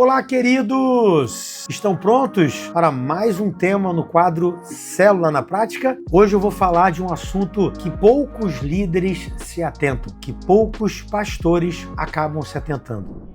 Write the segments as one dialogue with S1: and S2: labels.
S1: Olá, queridos! Estão prontos para mais um tema no quadro Célula na Prática? Hoje eu vou falar de um assunto que poucos líderes se atentam, que poucos pastores acabam se atentando.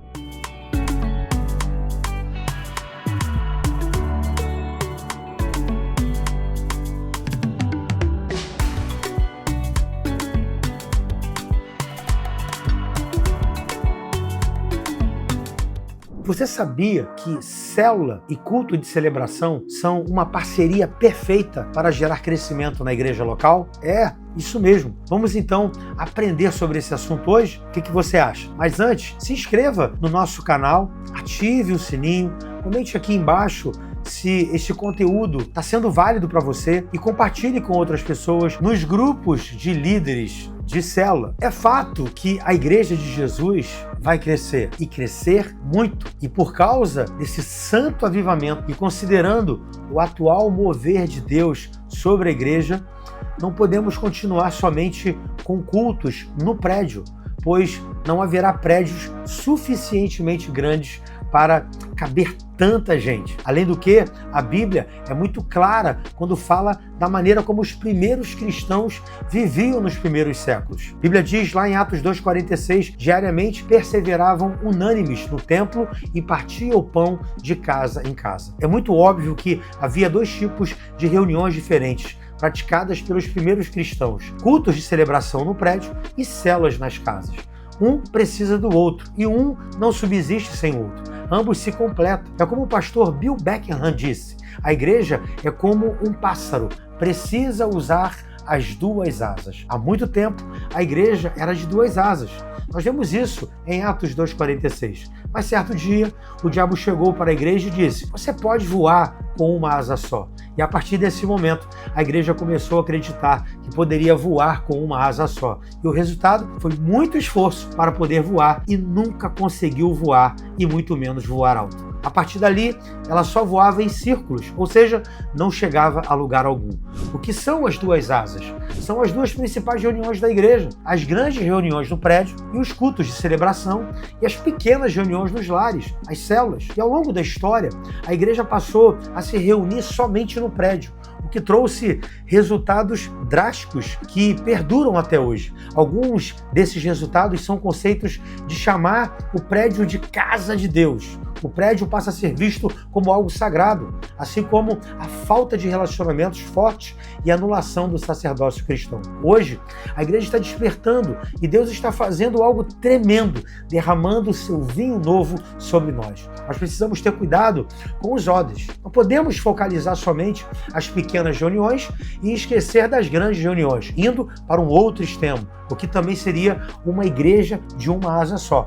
S1: Você sabia que célula e culto de celebração são uma parceria perfeita para gerar crescimento na igreja local? É, isso mesmo. Vamos então aprender sobre esse assunto hoje? O que você acha? Mas antes, se inscreva no nosso canal, ative o sininho, comente aqui embaixo se este conteúdo está sendo válido para você e compartilhe com outras pessoas nos grupos de líderes de célula. É fato que a Igreja de Jesus vai crescer e crescer muito. E por causa desse santo avivamento e considerando o atual mover de Deus sobre a igreja, não podemos continuar somente com cultos no prédio, pois não haverá prédios suficientemente grandes para caber tanta gente. Além do que, a Bíblia é muito clara quando fala da maneira como os primeiros cristãos viviam nos primeiros séculos. A Bíblia diz lá em Atos 2,46, diariamente perseveravam unânimes no templo e partiam o pão de casa em casa. É muito óbvio que havia dois tipos de reuniões diferentes praticadas pelos primeiros cristãos: cultos de celebração no prédio e células nas casas. Um precisa do outro e um não subsiste sem o outro. Ambos se completam. É como o pastor Bill Beckham disse: a igreja é como um pássaro, precisa usar as duas asas. Há muito tempo, a igreja era de duas asas. Nós vemos isso em Atos 2,46. Mas certo dia, o diabo chegou para a igreja e disse: você pode voar com uma asa só. E a partir desse momento, a igreja começou a acreditar que poderia voar com uma asa só. E o resultado foi muito esforço para poder voar e nunca conseguiu voar e muito menos voar alto. A partir dali, ela só voava em círculos, ou seja, não chegava a lugar algum. O que são as duas asas? São as duas principais reuniões da igreja: as grandes reuniões no prédio e os cultos de celebração, e as pequenas reuniões nos lares, as células. E ao longo da história, a igreja passou a se reunir somente no prédio, o que trouxe resultados drásticos que perduram até hoje. Alguns desses resultados são conceitos de chamar o prédio de casa de Deus. O prédio passa a ser visto como algo sagrado, assim como a falta de relacionamentos fortes e a anulação do sacerdócio cristão. Hoje, a igreja está despertando e Deus está fazendo algo tremendo, derramando o seu vinho novo sobre nós. Nós precisamos ter cuidado com os odres. Não podemos focalizar somente as pequenas reuniões e esquecer das grandes reuniões, indo para um outro extremo, o que também seria uma igreja de uma asa só.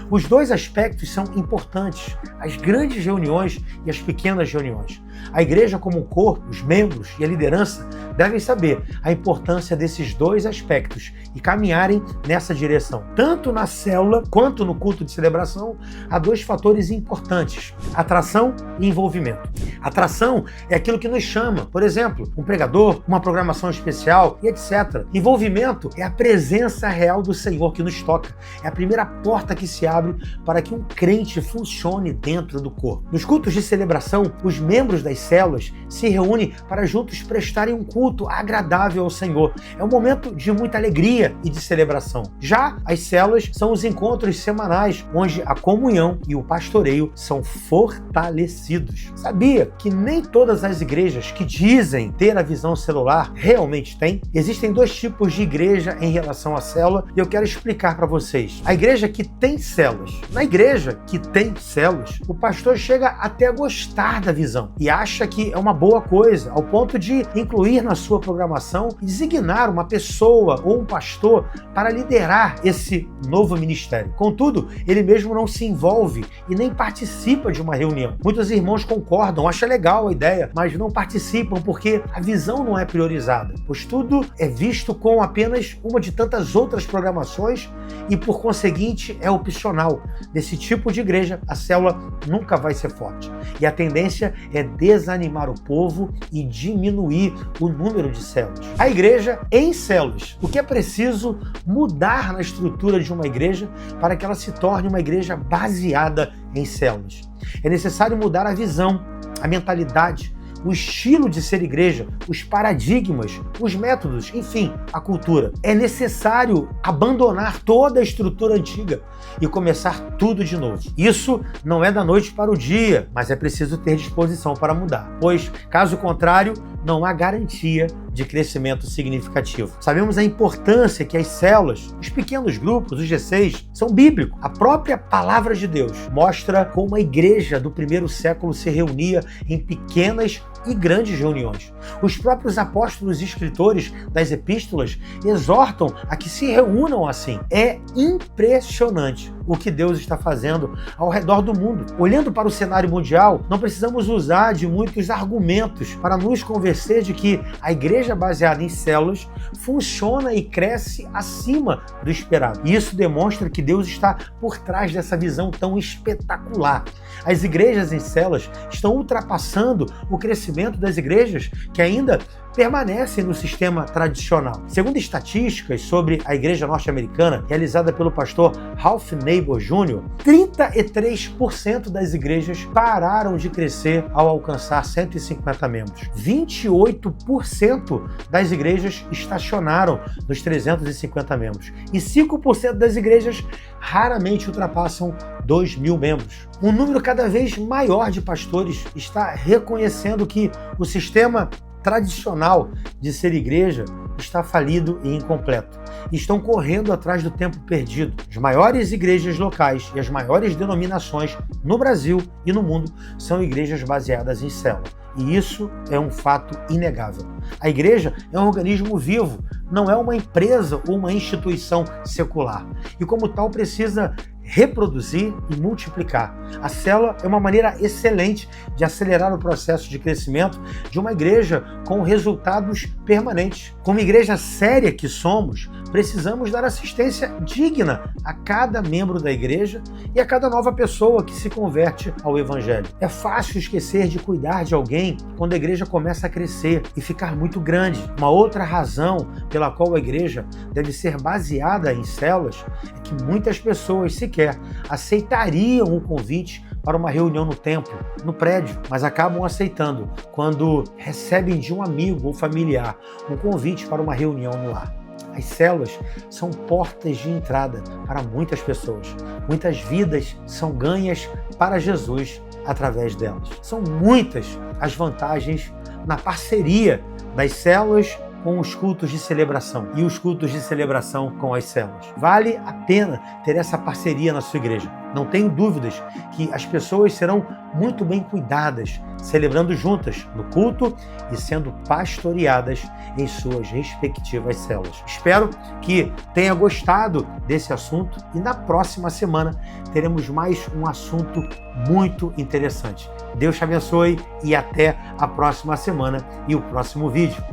S1: Os dois aspectos são importantes: as grandes reuniões e as pequenas reuniões. A igreja como um corpo, os membros e a liderança devem saber a importância desses dois aspectos e caminharem nessa direção. Tanto na célula quanto no culto de celebração, há dois fatores importantes: atração e envolvimento. Atração é aquilo que nos chama, por exemplo, um pregador, uma programação especial e etc. Envolvimento é a presença real do Senhor que nos toca. É a primeira porta que se abre para que um crente funcione dentro do corpo. Nos cultos de celebração, os membros das células se reúnem para juntos prestarem um culto agradável ao Senhor. É um momento de muita alegria e de celebração. Já as células são os encontros semanais, onde a comunhão e o pastoreio são fortalecidos. Sabia que nem todas as igrejas que dizem ter a visão celular realmente têm? Existem dois tipos de igreja em relação à célula e eu quero explicar para vocês. A igreja que tem células. Na igreja que tem células, o pastor chega até a gostar da visão e acha que é uma boa coisa, ao ponto de incluir na sua programação e designar uma pessoa ou um pastor para liderar esse novo ministério. Contudo, ele mesmo não se envolve e nem participa de uma reunião. Muitos irmãos concordam, acham legal a ideia, mas não participam porque a visão não é priorizada, pois tudo é visto com apenas uma de tantas outras programações e, por conseguinte, é opcional. Nesse tipo de igreja, a célula nunca vai ser forte. E a tendência é desanimar o povo e diminuir o número número de células. A igreja em células. O que é preciso mudar na estrutura de uma igreja para que ela se torne uma igreja baseada em células? É necessário mudar a visão, a mentalidade, o estilo de ser igreja, os paradigmas, os métodos, enfim, a cultura. É necessário abandonar toda a estrutura antiga e começar tudo de novo. Isso não é da noite para o dia, mas é preciso ter disposição para mudar, pois, caso contrário, não há garantia de crescimento significativo. Sabemos a importância que as células, os pequenos grupos, os G6, são bíblicos. A própria palavra de Deus mostra como a igreja do primeiro século se reunia em pequenas e grandes reuniões. Os próprios apóstolos e escritores das epístolas exortam a que se reúnam assim. É impressionante o que Deus está fazendo ao redor do mundo. Olhando para o cenário mundial, não precisamos usar de muitos argumentos para nos convencer de que a igreja baseada em células funciona e cresce acima do esperado. E isso demonstra que Deus está por trás dessa visão tão espetacular. As igrejas em células estão ultrapassando o crescimento das igrejas que ainda permanecem no sistema tradicional. Segundo estatísticas sobre a igreja norte-americana, realizada pelo pastor Ralph Neighbor Jr., 33% das igrejas pararam de crescer ao alcançar 150 membros. 28% das igrejas estacionaram nos 350 membros. E 5% das igrejas raramente ultrapassam 2.000 membros. Um número cada vez maior de pastores está reconhecendo que o sistema tradicional de ser igreja está falido e incompleto. Estão correndo atrás do tempo perdido. As maiores igrejas locais e as maiores denominações no Brasil e no mundo são igrejas baseadas em célula. E isso é um fato inegável. A igreja é um organismo vivo, não é uma empresa ou uma instituição secular. E como tal precisa reproduzir e multiplicar. A célula é uma maneira excelente de acelerar o processo de crescimento de uma igreja com resultados permanentes. Como igreja séria que somos, precisamos dar assistência digna a cada membro da igreja e a cada nova pessoa que se converte ao Evangelho. É fácil esquecer de cuidar de alguém quando a igreja começa a crescer e ficar muito grande. Uma outra razão pela qual a igreja deve ser baseada em células é que muitas pessoas sequer aceitariam o convite para uma reunião no templo, no prédio, mas acabam aceitando quando recebem de um amigo ou familiar um convite para uma reunião no lar. As células são portas de entrada para muitas pessoas. Muitas vidas são ganhas para Jesus através delas. São muitas as vantagens na parceria das células com os cultos de celebração e os cultos de celebração com as células. Vale a pena ter essa parceria na sua igreja. Não tenho dúvidas que as pessoas serão muito bem cuidadas, celebrando juntas no culto e sendo pastoreadas em suas respectivas células. Espero que tenha gostado desse assunto e na próxima semana teremos mais um assunto muito interessante. Deus te abençoe e até a próxima semana e o próximo vídeo.